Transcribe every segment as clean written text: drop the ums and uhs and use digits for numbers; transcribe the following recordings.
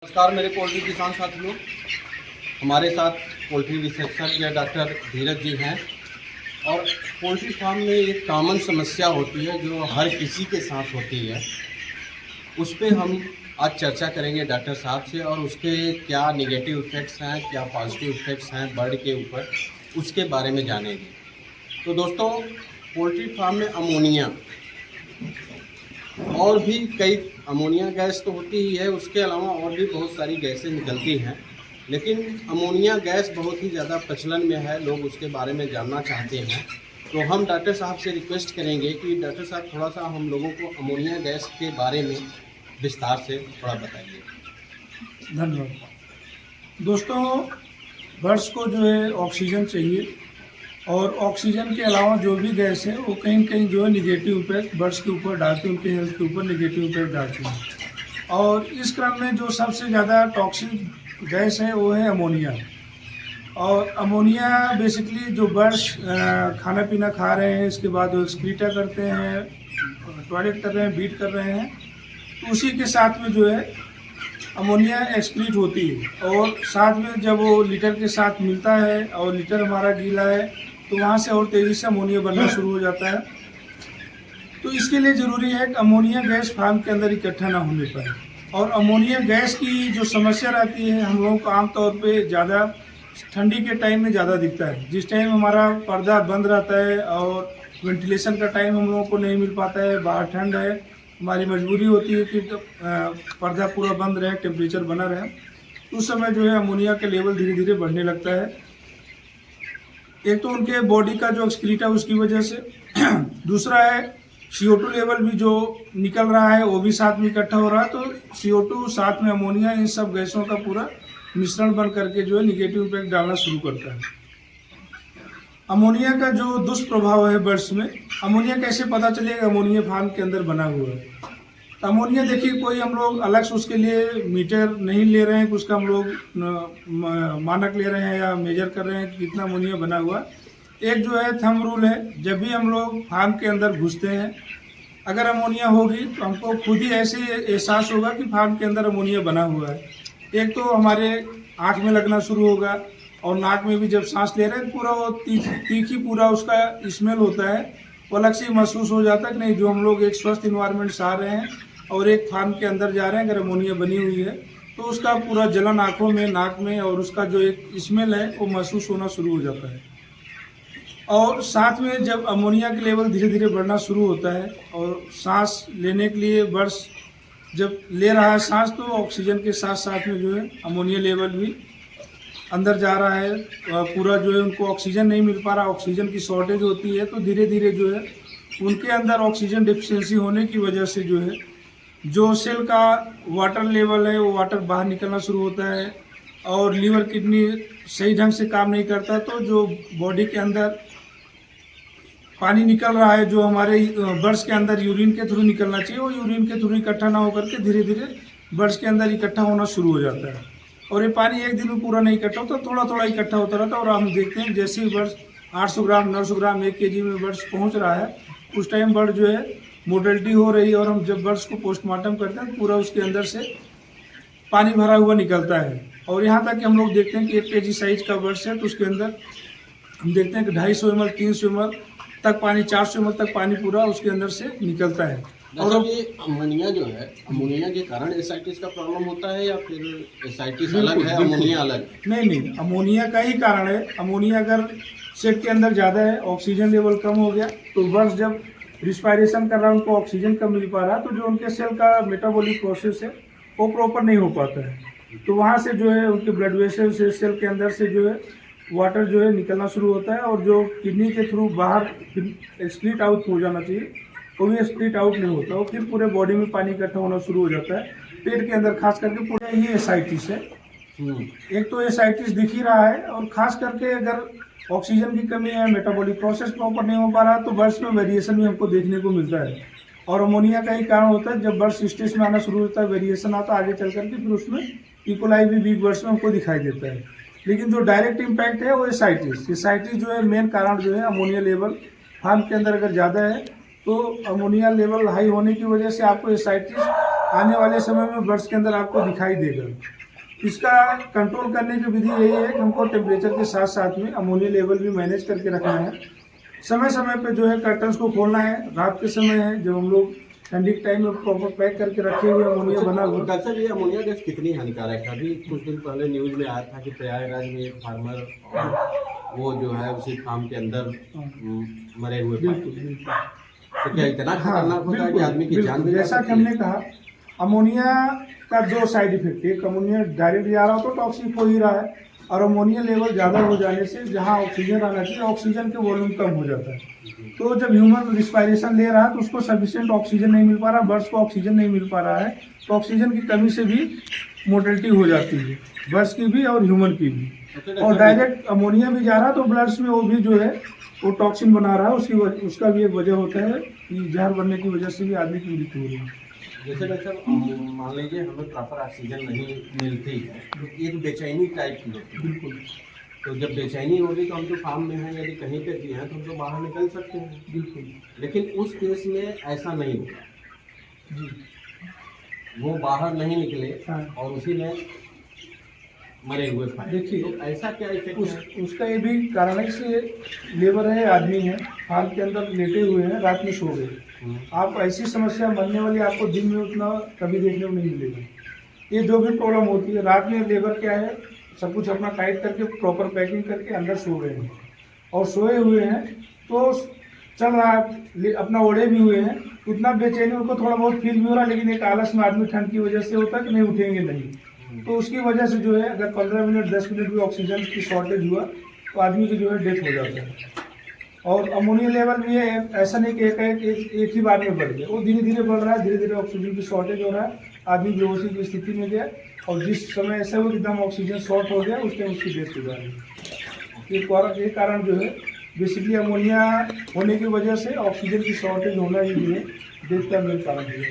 नमस्कार मेरे पोल्ट्री किसान साथियों। हमारे साथ पोल्ट्री विशेषज्ञ डॉक्टर धीरज जी हैं और पोल्ट्री फार्म में एक कॉमन समस्या होती है जो हर किसी के साथ होती है, उस पर हम आज चर्चा करेंगे डॉक्टर साहब से और उसके क्या नेगेटिव इफ़ेक्ट्स हैं, क्या पॉजिटिव इफ़ेक्ट्स हैं बर्ड के ऊपर, उसके बारे में जानेंगे। तो दोस्तों, पोल्ट्री फार्म में अमोनिया और भी कई अमोनिया गैस तो होती ही है, उसके अलावा और भी बहुत सारी गैसें निकलती हैं, लेकिन अमोनिया गैस बहुत ही ज़्यादा प्रचलन में है, लोग उसके बारे में जानना चाहते हैं। तो हम डॉक्टर साहब से रिक्वेस्ट करेंगे कि डॉक्टर साहब थोड़ा सा हम लोगों को अमोनिया गैस के बारे में विस्तार से थोड़ा बताइए। धन्यवाद। दोस्तों, बर्ड्स को जो है ऑक्सीजन चाहिए और ऑक्सीजन के अलावा जो भी गैस है वो कहीं कहीं जो है निगेटिव इफेक्ट बर्ड्स के ऊपर डालती है, उनके हेल्थ के ऊपर निगेटिव इफेक्ट डालती है। और इस क्रम में जो सबसे ज़्यादा टॉक्सिक गैस है वो है अमोनिया। और अमोनिया बेसिकली जो बर्ड्स खाना पीना खा रहे हैं, इसके बाद वो एक्सक्रीटा करते हैं, टॉयलेट कर रहे हैं, बीट कर रहे हैं, तो उसी के साथ में जो है अमोनिया एक्सक्रीट होती है। और साथ में जब वो लीटर के साथ मिलता है और लीटर हमारा गीला है तो वहाँ से और तेज़ी से अमोनिया बनना शुरू हो जाता है। तो इसके लिए ज़रूरी है कि अमोनिया गैस फार्म के अंदर इकट्ठा ना होने पाए। और अमोनिया गैस की जो समस्या रहती है हम लोगों को आमतौर पे ज़्यादा ठंडी के टाइम में ज़्यादा दिखता है। जिस टाइम हमारा पर्दा बंद रहता है और वेंटिलेशन का टाइम हम लोगों को नहीं मिल पाता है, बाहर ठंड है, हमारी मजबूरी होती है कि पर्दा पूरा बंद रहे, टेम्परेचर बना रहे, उस समय जो है अमोनिया का लेवल धीरे धीरे बढ़ने लगता है। एक तो उनके बॉडी का जो एक्सक्रीटा उसकी वजह से, दूसरा है CO2 लेवल भी जो निकल रहा है वो भी साथ में इकट्ठा हो रहा है। तो CO2 साथ में अमोनिया, इन सब गैसों का पूरा मिश्रण बन करके जो है निगेटिव इम्पैक्ट डालना शुरू करता है। अमोनिया का जो दुष्प्रभाव है बर्ड्स में, अमोनिया कैसे पता चलेगा अमोनिया फार्म के अंदर बना हुआ है। तो अमोनिया देखिए, कोई हम लोग अलग से उसके लिए मीटर नहीं ले रहे हैं, उसका हम लोग मानक ले रहे हैं या मेजर कर रहे हैं कि कितना अमोनिया बना हुआ। एक जो है थंब रूल है, जब भी हम लोग फार्म के अंदर घुसते हैं अगर अमोनिया होगी तो हमको खुद ही ऐसे एहसास होगा कि फार्म के अंदर अमोनिया बना हुआ है। एक तो हमारे आँख में लगना शुरू होगा और नाक में भी जब सांस ले रहे हैं पूरा वो तीखी पूरा उसका स्मेल होता है, वो अलग से महसूस हो जाता है कि नहीं, जो हम लोग एक स्वस्थ इन्वायरमेंट से आ रहे हैं और एक फार्म के अंदर जा रहे हैं, अगर अमोनिया बनी हुई है तो उसका पूरा जलन आँखों में, नाक में और उसका जो एक स्मेल है वो महसूस होना शुरू हो जाता है। और साथ में जब अमोनिया के लेवल धीरे धीरे बढ़ना शुरू होता है और सांस लेने के लिए बर्ड्स जब ले रहा है सांस, तो ऑक्सीजन के साथ साथ में जो है अमोनिया लेवल भी अंदर जा रहा है, पूरा जो है उनको ऑक्सीजन नहीं मिल पा रहा, ऑक्सीजन की शॉर्टेज होती है। तो धीरे धीरे जो है उनके अंदर ऑक्सीजन डिफिशिएंसी होने की वजह से जो है जो सेल का वाटर लेवल है वो वाटर बाहर निकलना शुरू होता है और लीवर किडनी सही ढंग से काम नहीं करता। तो जो बॉडी के अंदर पानी निकल रहा है, जो हमारे बर्ड्स के अंदर यूरिन के थ्रू निकलना चाहिए, वो यूरिन के थ्रू इकट्ठा ना होकर के धीरे धीरे बर्ड्स के अंदर इकट्ठा होना शुरू हो जाता है। और ये पानी एक दिन में पूरा नहीं इकट्ठा होता, थोड़ा थोड़ा इकट्ठा होता रहता है। और हम देखते हैं जैसे ही बर्ड्स 800 ग्राम 900 ग्राम 1 kg में बर्ड्स पहुंच रहा है, उस टाइम बर्ड जो है मोर्टेलिटी हो रही है। और हम जब बर्ड्स को पोस्टमार्टम करते हैं पूरा उसके अंदर से पानी भरा हुआ निकलता है। और यहाँ तक कि हम लोग देखते हैं कि 1 kg साइज का बर्ड्स है तो उसके अंदर हम देखते हैं कि 250 ml 300 ml तक पानी, 400 ml तक पानी पूरा उसके अंदर से निकलता है। और ये अमोनिया जो है, अमोनिया के कारण एसाइटिस का प्रॉब्लम होता है या फिर एसाइटिस अलग है, अमोनिया अलग? नहीं, अमोनिया का ही कारण है। अमोनिया अगर सेट के अंदर ज़्यादा है, ऑक्सीजन लेवल कम हो गया, तो बर्ड्स जब रिस्पायरेशन कर रहा है उनको ऑक्सीजन कम मिल पा रहा है, तो जो उनके सेल का मेटाबॉलिक प्रोसेस है वो प्रॉपर नहीं हो पाता है। तो वहाँ से जो है उनके ब्लड वेसल से सेल के अंदर से जो है वाटर जो है निकलना शुरू होता है और जो किडनी के थ्रू बाहर एक्सक्रीट आउट हो जाना चाहिए वो भी एक्सक्रीट आउट नहीं होता, वो फिर पूरे बॉडी में पानी इकट्ठा होना शुरू हो जाता है। पेट के अंदर खास करके पूरा ही एसाइटिस है। एक तो एसाइटिस दिख ही रहा है और खास करके अगर ऑक्सीजन की कमी है, मेटाबॉलिक प्रोसेस प्रॉपर नहीं हो पा रहा, तो बर्ड्स में वेरिएशन भी हमको देखने को मिलता है। और अमोनिया का ही कारण होता है, जब बर्ड्स स्टेज में आना शुरू होता है, वेरिएशन आता है, आगे चल करके फिर उसमें इकोलाई भी वीक बर्ड्स में हमको दिखाई देता है। लेकिन जो डायरेक्ट इम्पैक्ट है वो एसाइटिस जो है मेन कारण जो है अमोनिया लेवल फार्म के अंदर अगर ज़्यादा है तो अमोनिया लेवल हाई होने की वजह से आपको एसाइटिस आने वाले समय में बर्ड्स के अंदर आपको दिखाई देगा। इसका कंट्रोल करने की विधि यही है कि हमको टेम्परेचर के साथ साथ में अमोनिया लेवल भी मैनेज करके रखना है। समय समय पे जो है कर्टन्स को खोलना है। रात के समय है जब हम लोग ठंडी के टाइम में प्रॉपर पैक करके रखे हुए अमोनिया बना हुआ। डॉक्टर साहब, ये अमोनिया गैस कितनी हानिकारक है? अभी कुछ दिन पहले न्यूज में आया था कि प्रयागराज में एक फार्मर और वो जो है उसी फार्म के अंदर मरे हुए पाए। बिल्कुल बिल्कुल। तो क्या इतना खतरनाक होता है कि आदमी की जान भी जा जैसा कि सकती है? हमने कहा, अमोनिया का जो साइड इफेक्ट है, अमोनिया डायरेक्ट जा रहा हो तो टॉक्सिक हो ही रहा है, और अमोनिया लेवल ज़्यादा हो जाने से जहाँ ऑक्सीजन आना चाहिए ऑक्सीजन के वॉल्यूम कम हो जाता है। तो जब ह्यूमन रिस्पायरेशन ले रहा है तो उसको सफिशिएंट ऑक्सीजन नहीं मिल पा रहा, बर्ड्स को ऑक्सीजन नहीं मिल पा रहा है, तो ऑक्सीजन की कमी से भी मोर्टेलिटी हो जाती है, बर्ड्स की भी और ह्यूमन की भी। और डायरेक्ट अमोनिया भी जा रहा है तो ब्लड्स में वो भी जो है वो टॉक्सिन बना रहा है, उसका भी एक वजह होता है कि जहर बनने की वजह से भी आदमी की मृत्यु हो रही है। जैसे डॉक्टर साहब, मान लीजिए हमें प्रॉपर ऑक्सीजन नहीं मिलती है, एक बेचैनी टाइप की होती है। बिल्कुल तो जब बेचैनी होगी तो हम तो फार्म में हैं, यदि कहीं पे भी हैं तो हम तो बाहर निकल सकते हैं। बिल्कुल लेकिन उस केस में ऐसा नहीं होगा, जी। वो बाहर नहीं निकले हाँ। और उसी में मरे हुए पाए। देखिए, तो ऐसा क्या इफेक्ट है? उसका ये भी कारण है कि लेबर है, आदमी है, फार्म के अंदर लेटे हुए हैं, रात में सो गए। आप ऐसी समस्या मरने वाली आपको दिन में उतना कभी देखने को नहीं मिलेगा। ये जो भी प्रॉब्लम होती है, रात में लेबर क्या है, सब कुछ अपना टाइट करके प्रॉपर पैकिंग करके अंदर सो गए हैं, और सोए हुए हैं तो चल रहा है, अपना ओढ़े भी हुए हैं, उतना बेचैनी उनको थोड़ा बहुत फील भी हो रहा है, लेकिन एक आलस में आदमी ठंड की वजह से होता है कि नहीं उठेंगे नहीं, तो उसकी वजह से जो है अगर 15 मिनट 10 मिनट भी ऑक्सीजन की शॉर्टेज हुआ तो आदमी की जो है डेथ हो जाता है। और अमोनिया लेवल भी है, ऐसा नहीं कि एक ही बार में बढ़ गया, वो धीरे धीरे बढ़ रहा है, धीरे धीरे ऑक्सीजन की शॉर्टेज हो रहा है, आदमी बेहोशी की स्थिति में गया, और जिस समय ऐसा हो एकदम ऑक्सीजन शॉर्ट हो गया उस टाइम उसकी डेथ हो जा रही है। ये कारण जो है बेसिकली अमोनिया होने की वजह से ऑक्सीजन की शॉर्टेज होना ही जो है डेथ का मेन कारण है।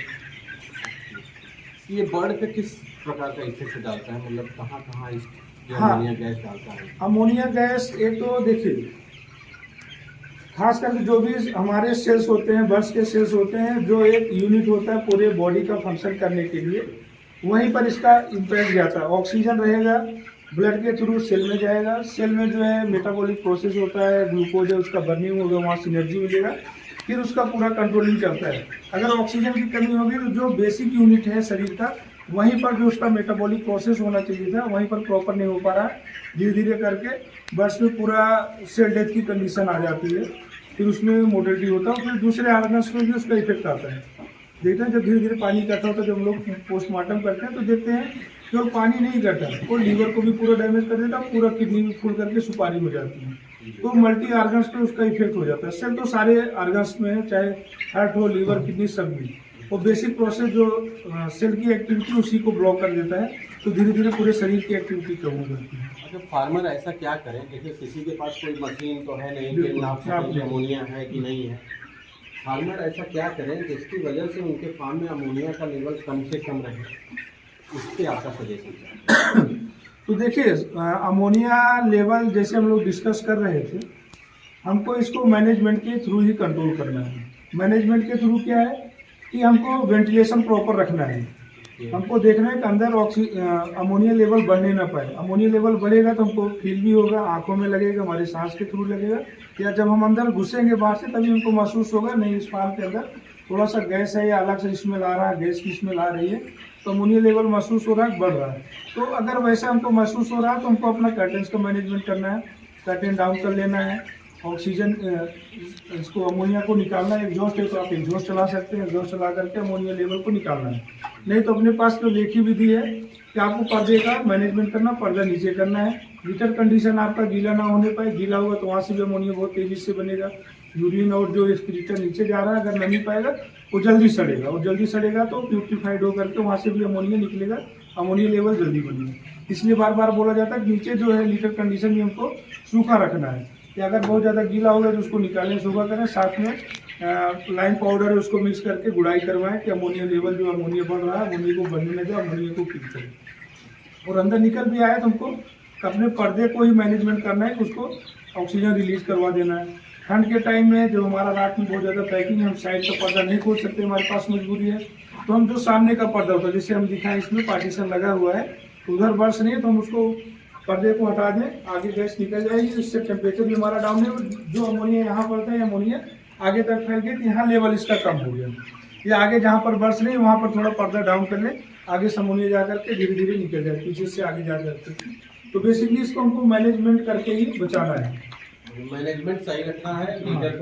ये बर्ड पे किस प्रकार का इफेक्ट डालता है, मतलब कहाँ कहाँ इस हाँ। अमोनिया गैस डालता है? अमोनिया गैस एक तो देखिए, खास करके जो भी हमारे सेल्स होते हैं, बर्ड्स के सेल्स होते हैं, जो एक यूनिट होता है पूरे बॉडी का फंक्शन करने के लिए, वहीं पर इसका इम्पैक्ट जाता है। ऑक्सीजन रहेगा, ब्लड के थ्रू सेल में जाएगा, सेल में जो है मेटाबॉलिक प्रोसेस होता है, ग्लूकोज है उसका बर्निंग होगा, वहाँ से एनर्जी मिलेगा, फिर उसका पूरा कंट्रोलिंग चलता है। अगर ऑक्सीजन की कमी होगी तो जो बेसिक यूनिट है शरीर का, वहीं पर जो उसका मेटाबॉलिक प्रोसेस होना चाहिए था वहीं पर प्रॉपर नहीं हो पा रहा है, धीरे धीरे करके बर्ड्स में पूरा सेल डेथ की कंडीशन आ जाती है, फिर उसमें मोर्टेलिटी होता है, फिर दूसरे ऑर्गन्स में भी उसका इफेक्ट आता है। देखते हैं जब धीरे धीरे पानी इकट्ठा होता है, जब हम लोग पोस्टमार्टम करते हैं तो देखते हैं कि वो पानी नहीं इकट्ठा, वो लीवर को भी पूरा डैमेज कर देता है, पूरा किडनी भी फूल करके सुपारी हो जाती है, तो मल्टी ऑर्गन्स पे उसका इफेक्ट हो जाता है। सेल तो सारे ऑर्गन्स में है, चाहे हार्ट हो, लीवर, किडनी, सब में। वो बेसिक प्रोसेस जो सेल की एक्टिविटी उसी को ब्लॉक कर देता है, तो धीरे धीरे पूरे शरीर की एक्टिविटी कम हो जाती है। अच्छा, फार्मर ऐसा क्या करें? देखिए, किसी के पास कोई मशीन तो है नहीं कि नाप सकें कि अमोनिया है कि नहीं है। फार्मर ऐसा क्या करें जिसकी वजह से उनके फार्म में अमोनिया का लेवल कम से कम रहे, उस पर आपका सजेशन है? तो देखिए, अमोनिया लेवल जैसे हम लोग डिस्कस कर रहे थे, हमको इसको मैनेजमेंट के थ्रू ही कंट्रोल करना है। मैनेजमेंट के थ्रू क्या है कि हमको वेंटिलेशन प्रॉपर रखना है, हमको देखना है कि अंदर अमोनिया लेवल बढ़ने ना पाए। अमोनिया लेवल बढ़ेगा तो हमको फील भी होगा, आंखों में लगेगा, हमारे सांस के थ्रू लगेगा, या जब हम अंदर घुसेंगे बाहर से तभी हमको महसूस होगा नहीं इस फार्म के अंदर थोड़ा सा गैस है या अलग से स्मेल आ रहा है, गैस की स्मेल आ रही है, तो अमोनिया लेवल महसूस हो रहा है, बढ़ रहा है। तो अगर वैसा हमको महसूस हो रहा है तो हमको अपना कर्टेंस का मैनेजमेंट करना है, कर्टेन डाउन कर लेना है, ऑक्सीजन इसको अमोनिया को निकालना है। एग्जॉस्ट है तो आप एग्जॉस्ट चला सकते हैं, एग्जॉस्ट चला करके अमोनिया लेवल को निकालना है। नहीं तो अपने पास तो लेखी विधि है कि आपको पर्दे का मैनेजमेंट करना, पर्दा नीचे करना है, लीटर कंडीशन आपका गीला ना होने पाए, गीला होगा तो वहाँ से भी अमोनिया बहुत तेजी से बनेगा, यूरिन और जो एक्सक्रीटर नीचे जा रहा है अगर नहीं पाएगा वो जल्दी सड़ेगा, और जल्दी सड़ेगा तो प्यूरिफाइड हो करके वहाँ से भी अमोनिया निकलेगा, अमोनिया लेवल जल्दी बनेगा। इसलिए बार बार बोला जाता है कि नीचे जो है लीटर कंडीशन में हमको सूखा रखना है, कि अगर बहुत ज़्यादा गीला होगा तो उसको निकालें, सूखा करें, साथ में लाइम पाउडर है उसको मिक्स करके गुड़ाई करवाएं कि अमोनिया लेवल जो अमोनिया बढ़ रहा है अमोनिया को बढ़ने लगे, अमोनिया को किल करें। और अंदर निकल भी आया तो हमको अपने पर्दे को ही मैनेजमेंट करना है कि उसको ऑक्सीजन रिलीज करवा देना है। ठंड के टाइम में जो हमारा रात में बहुत ज़्यादा पैकिंग है, हम साइड का पर्दा नहीं खोल सकते, हमारे पास मजबूरी है, तो हम जो सामने का पर्दा होता है, जैसे हम दिखाएं इसमें पार्टीशन लगा हुआ है, तो उधर बर्स नहीं है तो हम उसको पर्दे को हटा दें, आगे गैस निकल जाएगी, इससे टेम्परेचर भी हमारा डाउन है। जो अमोनिया यहाँ पड़ता है अमोनिया आगे तक फैल गई, तो यहाँ लेवल इसका कम हो गया। ये आगे जहाँ पर बर्स नहीं वहाँ पर थोड़ा पर्दा डाउन कर ले, आगे से अमोनिया जा करके धीरे धीरे निकल जाए, पीछे से आगे जा करके। तो बेसिकली इसको हमको मैनेजमेंट करके ही बचाना है। मैनेजमेंट सही रखना है, लीडर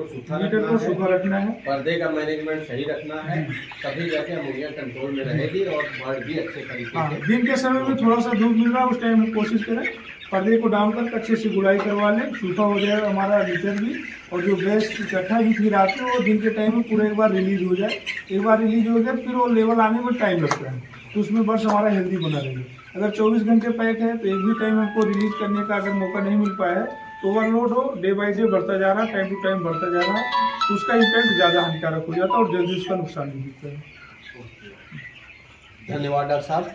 को सूखा रखना है, पर्दे का मैनेजमेंट सही रखना है, तभी जाके अमोनिया कंट्रोल में रहेगी और बर्ड भी अच्छे तरीके से। दिन के समय में थोड़ा सा धूप मिल रहा है उस टाइम में कोशिश करें पर्दे को डाउन करके अच्छे से गुड़ाई करवा लें, सूखा हो जाएगा हमारा लीटर भी। और जो गैस इकट्ठा भी थी रात में वो दिन के टाइम में पूरा एक बार रिलीज हो जाए। एक बार रिलीज हो जाए फिर वो लेवल आने में टाइम लगता है, तो उसमें बर्स हमारा हेल्दी बना रहेगा। अगर 24 घंटे पैक है तो एक भी टाइम हमको रिलीज करने का अगर मौका नहीं मिल पाया है तो ओवरलोड हो, डे बाई डे बढ़ता जा रहा है, टाइम टू टाइम बढ़ता जा रहा है, तो उसका इम्पैक्ट ज़्यादा हानिकारक हो जाता है और जल्दी उसका नुकसान भी दिखता है। धन्यवाद डॉक्टर साहब।